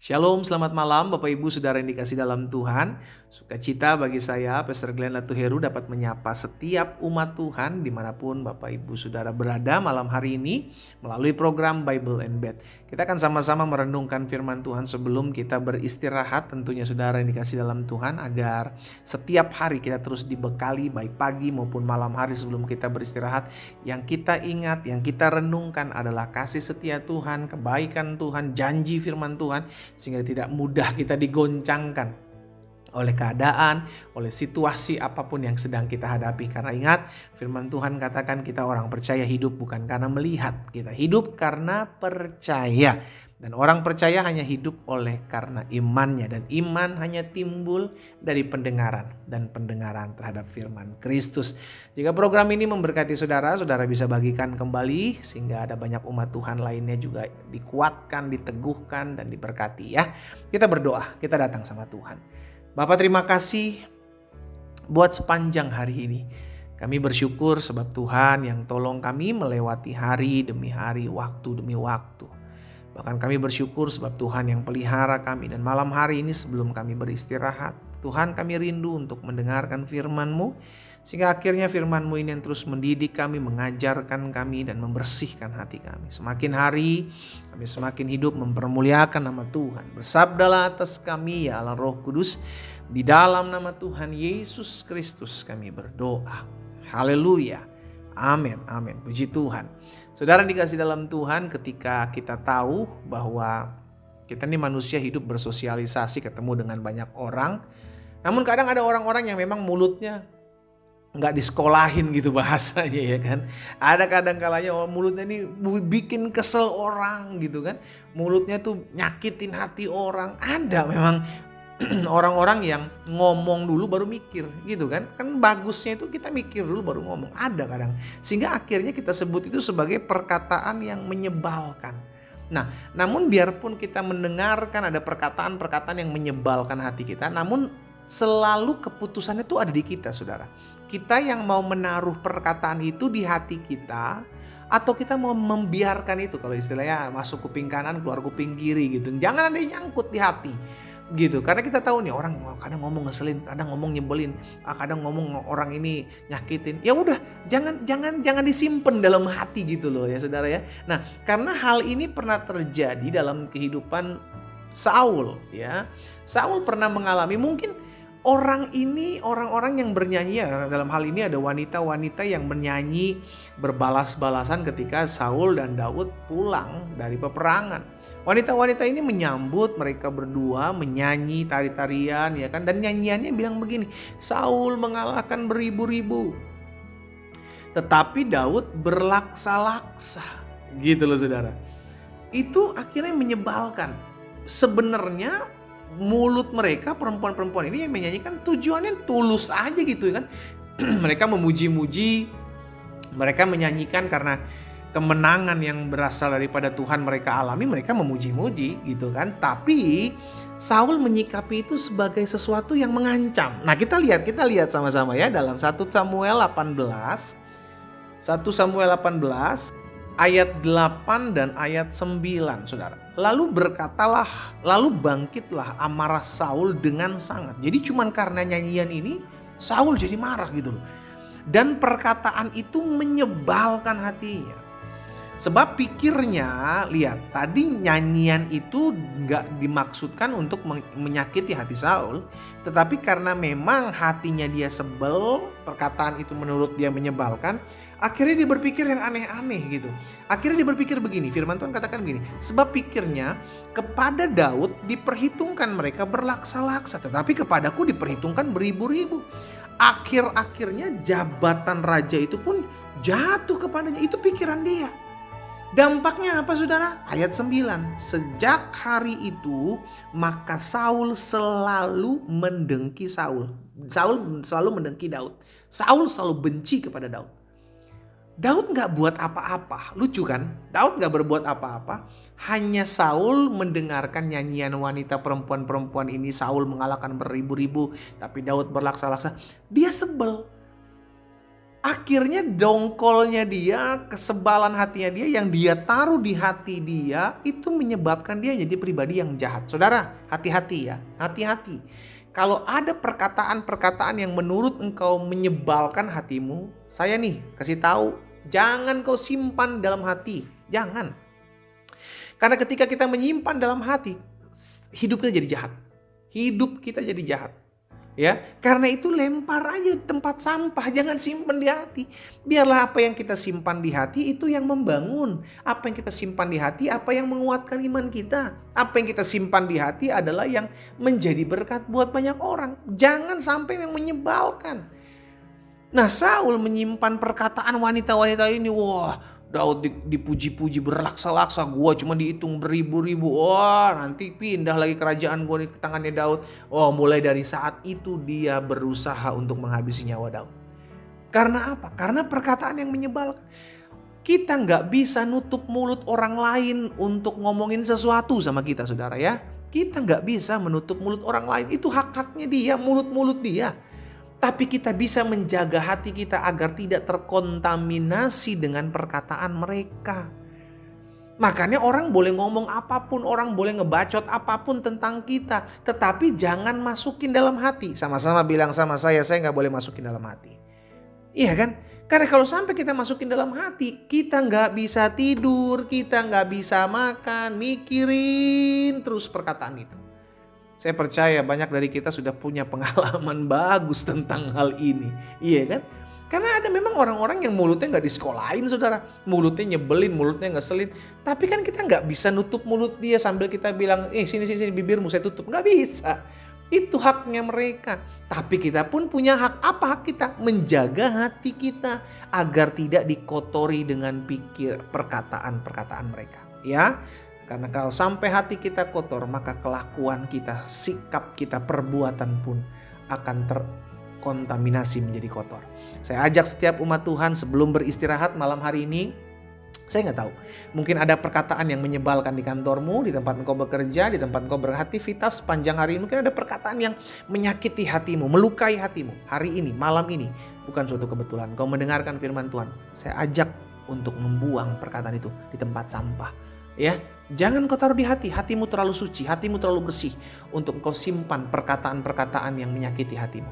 Shalom, selamat malam Bapak Ibu Saudara yang dikasih dalam Tuhan. Sukacita bagi saya, Pastor Glenn Latuheru, dapat menyapa setiap umat Tuhan dimanapun Bapak Ibu Saudara berada malam hari ini melalui program Bible and Bed. Kita akan sama-sama merenungkan firman Tuhan sebelum kita beristirahat, tentunya Saudara yang dikasih dalam Tuhan, agar setiap hari kita terus dibekali baik pagi maupun malam hari sebelum kita beristirahat. Yang kita ingat, yang kita renungkan adalah kasih setia Tuhan, kebaikan Tuhan, janji firman Tuhan, sehingga tidak mudah kita digoncangkan oleh keadaan, oleh situasi apapun yang sedang kita hadapi. Karena ingat, firman Tuhan katakan kita orang percaya hidup bukan karena melihat, kita hidup karena percaya. Dan orang percaya hanya hidup oleh karena imannya, dan iman hanya timbul dari pendengaran, dan pendengaran terhadap firman Kristus. Jika program ini memberkati saudara, saudara bisa bagikan kembali sehingga ada banyak umat Tuhan lainnya juga dikuatkan, diteguhkan, dan diberkati ya. Kita berdoa, kita datang sama Tuhan. Bapak, terima kasih buat sepanjang hari ini. Kami bersyukur sebab Tuhan yang tolong kami melewati hari demi hari, waktu demi waktu. Bahkan kami bersyukur sebab Tuhan yang pelihara kami, dan malam hari ini sebelum kami beristirahat, Tuhan, kami rindu untuk mendengarkan firman-Mu, sehingga akhirnya firman-Mu ini yang terus mendidik kami, mengajarkan kami, dan membersihkan hati kami. Semakin hari kami semakin hidup mempermuliakan nama Tuhan. Bersabdalah atas kami ya Allah Roh Kudus, di dalam nama Tuhan Yesus Kristus kami berdoa. Haleluya. Amin, amin. Puji Tuhan. Saudara dikasih dalam Tuhan, ketika kita tahu bahwa kita ini manusia hidup bersosialisasi, ketemu dengan banyak orang. Namun kadang ada orang-orang yang memang mulutnya nggak disekolahin gitu bahasanya ya kan. Ada kadang kalanya mulutnya ini bikin kesel orang gitu kan. Mulutnya tuh nyakitin hati orang. Ada memang orang-orang yang ngomong dulu baru mikir gitu kan. Kan bagusnya itu kita mikir dulu baru ngomong. Ada kadang. Sehingga akhirnya kita sebut itu sebagai perkataan yang menyebalkan. Nah, namun biarpun kita mendengarkan ada perkataan-perkataan yang menyebalkan hati kita, namun selalu keputusannya itu ada di kita, saudara. Kita yang mau menaruh perkataan itu di hati kita, atau kita mau membiarkan itu, kalau istilahnya masuk kuping kanan keluar kuping kiri gitu. Jangan ada yang nyangkut di hati gitu, karena kita tahu nih orang kadang ngomong ngeselin, kadang ngomong nyebelin, kadang ngomong orang ini nyakitin. Ya udah, jangan disimpan dalam hati gitu loh ya saudara ya. Nah, karena hal ini pernah terjadi dalam kehidupan Saul ya. Saul pernah mengalami, mungkin orang-orang yang bernyanyi ya, dalam hal ini ada wanita-wanita yang bernyanyi berbalas-balasan ketika Saul dan Daud pulang dari peperangan. Wanita-wanita ini menyambut mereka berdua, menyanyi tari-tarian ya kan, dan nyanyiannya bilang begini, Saul mengalahkan beribu-ribu, tetapi Daud berlaksa-laksa. Gitu loh saudara. Itu akhirnya menyebalkan. Sebenarnya mulut mereka, perempuan-perempuan ini yang menyanyikan, tujuannya tulus aja gitu kan. Mereka memuji-muji, mereka menyanyikan karena kemenangan yang berasal daripada Tuhan mereka alami, mereka memuji-muji gitu kan. Tapi Saul menyikapi itu sebagai sesuatu yang mengancam. Nah, kita lihat sama-sama ya dalam 1 Samuel 18 ayat 8 dan ayat 9, saudara. Lalu bangkitlah amarah Saul dengan sangat. Jadi cuman karena nyanyian ini Saul jadi marah gitu loh. Dan perkataan itu menyebalkan hatinya. Sebab pikirnya, lihat, tadi nyanyian itu gak dimaksudkan untuk menyakiti hati Saul, tetapi karena memang hatinya dia sebel, perkataan itu menurut dia menyebalkan, akhirnya dia berpikir yang aneh-aneh gitu. Akhirnya dia berpikir begini, firman Tuhan katakan begini, sebab pikirnya kepada Daud diperhitungkan mereka berlaksa-laksa, tetapi kepadaku diperhitungkan beribu-ribu. Akhir-akhirnya jabatan raja itu pun jatuh kepadanya. Itu pikiran dia. Dampaknya apa saudara? Ayat 9. Sejak hari itu maka Saul selalu mendengki Saul selalu mendengki Daud. Saul selalu benci kepada Daud. Daud gak buat apa-apa. Lucu kan? Daud gak berbuat apa-apa. Hanya Saul mendengarkan nyanyian wanita perempuan-perempuan ini. Saul mengalahkan beribu-ribu, tapi Daud berlaksa-laksa. Dia sebel. akhirnya dongkolnya dia, kesebalan hatinya dia yang dia taruh di hati dia itu menyebabkan dia jadi pribadi yang jahat. Saudara, hati-hati ya, hati-hati. Kalau ada perkataan-perkataan yang menurut engkau menyebalkan hatimu, saya nih kasih tahu, jangan kau simpan dalam hati. Jangan. Karena ketika kita menyimpan dalam hati, hidup kita jadi jahat. Hidup kita jadi jahat. Ya, karena itu lempar aja di tempat sampah, jangan simpan di hati. Biarlah apa yang kita simpan di hati itu yang membangun. Apa yang kita simpan di hati, apa yang menguatkan iman kita. Apa yang kita simpan di hati adalah yang menjadi berkat buat banyak orang. Jangan sampai yang menyebalkan. Nah, Saul menyimpan perkataan wanita-wanita ini, wah, Daud dipuji-puji berlaksa-laksa, gua cuma dihitung beribu-ribu. Wah, nanti pindah lagi kerajaan gua ke tangannya Daud. Oh, mulai dari saat itu dia berusaha untuk menghabisi nyawa Daud. Karena apa? Karena perkataan yang menyebalkan. Kita nggak bisa nutup mulut orang lain untuk ngomongin sesuatu sama kita, saudara ya. Kita nggak bisa menutup mulut orang lain. Itu hak-haknya dia, mulut-mulut dia. Tapi kita bisa menjaga hati kita agar tidak terkontaminasi dengan perkataan mereka. Makanya orang boleh ngomong apapun, orang boleh ngebacot apapun tentang kita. Tetapi jangan masukin dalam hati. Sama-sama bilang sama saya nggak boleh masukin dalam hati. Iya kan? Karena kalau sampai kita masukin dalam hati, kita nggak bisa tidur, kita nggak bisa makan, mikirin terus perkataan itu. Saya percaya banyak dari kita sudah punya pengalaman bagus tentang hal ini. Iya kan? Karena ada memang orang-orang yang mulutnya nggak disekolahin, saudara. Mulutnya nyebelin, mulutnya ngeselin. Tapi kan kita nggak bisa nutup mulut dia sambil kita bilang, sini bibirmu saya tutup. Nggak bisa. Itu haknya mereka. Tapi kita pun punya hak. Apa hak kita? Menjaga hati kita agar tidak dikotori dengan perkataan-perkataan mereka. Ya. Karena kalau sampai hati kita kotor, maka kelakuan kita, sikap kita, perbuatan pun akan terkontaminasi menjadi kotor. Saya ajak setiap umat Tuhan sebelum beristirahat malam hari ini, saya nggak tahu, mungkin ada perkataan yang menyebalkan di kantormu, di tempat engkau bekerja, di tempat engkau beraktivitas sepanjang hari ini. Mungkin ada perkataan yang menyakiti hatimu, melukai hatimu. Hari ini, malam ini, bukan suatu kebetulan. Kau mendengarkan firman Tuhan, saya ajak untuk membuang perkataan itu di tempat sampah. Ya, jangan kau taruh di hati. Hatimu terlalu suci, hatimu terlalu bersih untuk kau simpan perkataan-perkataan yang menyakiti hatimu.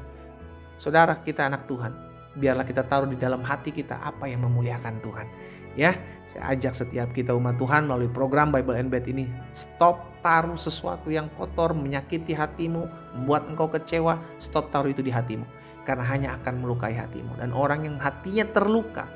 Saudara, kita anak Tuhan. Biarlah kita taruh di dalam hati kita apa yang memuliakan Tuhan. Ya, saya ajak setiap kita umat Tuhan melalui program Bible and Bed ini, stop taruh sesuatu yang kotor menyakiti hatimu, membuat engkau kecewa. Stop taruh itu di hatimu, karena hanya akan melukai hatimu. Dan orang yang hatinya terluka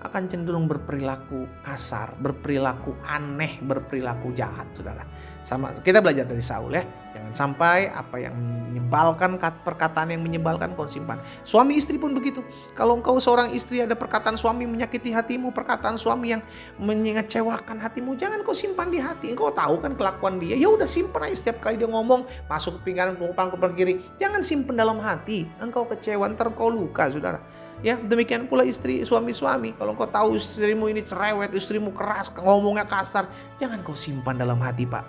akan cenderung berperilaku kasar, berperilaku aneh, berperilaku jahat, saudara. Sama kita belajar dari Saul ya. Jangan sampai apa yang menyebalkan, perkataan yang menyebalkan kau simpan. Suami istri pun begitu. Kalau engkau seorang istri ada perkataan suami menyakiti hatimu, perkataan suami yang mengecewakan hatimu, jangan kau simpan di hati. Engkau tahu kan kelakuan dia. Ya udah simpan aja, setiap kali dia ngomong masuk ke pinggiran, ke kiri. Jangan simpan dalam hati. Engkau kecewa, ntar kau luka, saudara. Ya, demikian pula suami-suami. Kalau kau tahu istrimu ini cerewet, istrimu keras, ngomongnya kasar, jangan kau simpan dalam hati, Pak.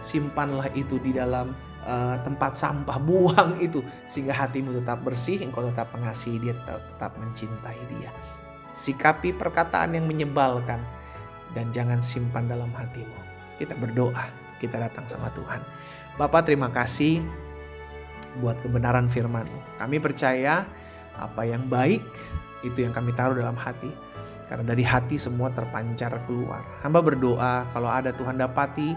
Simpanlah itu di dalam tempat sampah, buang itu sehingga hatimu tetap bersih, engkau tetap mengasihi dia, tetap mencintai dia. Sikapi perkataan yang menyebalkan dan jangan simpan dalam hatimu. Kita berdoa, kita datang sama Tuhan. Bapa, terima kasih buat kebenaran firman-Mu. Kami percaya apa yang baik itu yang kami taruh dalam hati. Karena dari hati semua terpancar keluar. Hamba berdoa kalau ada Tuhan dapati,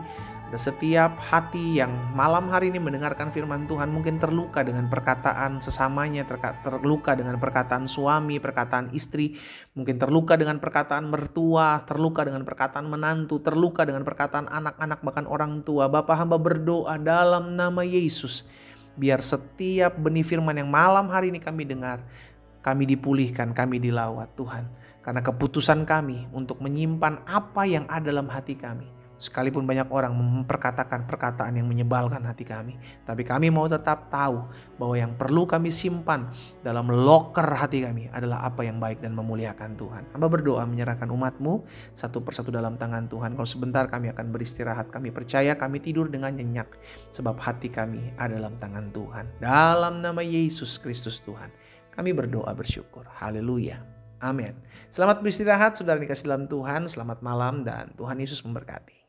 ada setiap hati yang malam hari ini mendengarkan firman Tuhan mungkin terluka dengan perkataan sesamanya, terluka dengan perkataan suami, perkataan istri, mungkin terluka dengan perkataan mertua, terluka dengan perkataan menantu, terluka dengan perkataan anak-anak bahkan orang tua. Bapa, hamba berdoa dalam nama Yesus, biar setiap benih firman yang malam hari ini kami dengar, kami dipulihkan, kami dilawat Tuhan. Karena keputusan kami untuk menyimpan apa yang ada dalam hati kami. Sekalipun banyak orang memperkatakan perkataan yang menyebalkan hati kami. Tapi kami mau tetap tahu bahwa yang perlu kami simpan dalam loker hati kami adalah apa yang baik dan memuliakan Tuhan. Hamba berdoa menyerahkan umat-Mu satu persatu dalam tangan Tuhan. Kalau sebentar kami akan beristirahat, kami percaya kami tidur dengan nyenyak. Sebab hati kami ada dalam tangan Tuhan. Dalam nama Yesus Kristus Tuhan, kami berdoa bersyukur. Haleluya. Amin. Selamat beristirahat saudara yang dikasih dalam Tuhan. Selamat malam dan Tuhan Yesus memberkati.